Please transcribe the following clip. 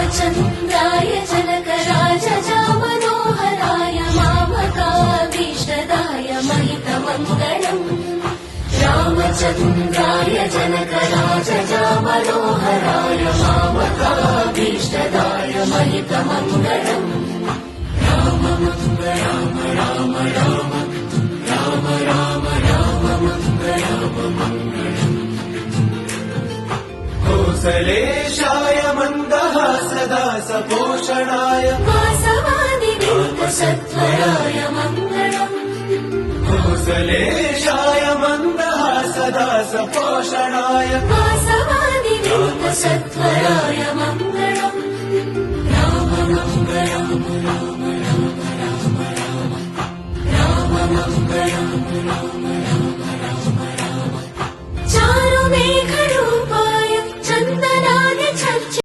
रामचन्द्राय जनकराजजामनोहराय मामकाभीष्टदाय महितमङ्गलम् रामचन्द्राय जनकराजजामनोहराय मामकाभीष्टदाय महितमङ्गलम् Ram Ram Ram Ram Ram Ram Ram Mangalam कौसलेशाय मन्दहासदास पोषणाय वासवादिविन्दसत्वराय Mangalam कौसलेशाय मन्दहासदास पोषणाय वासवादिविन्दसत्वराय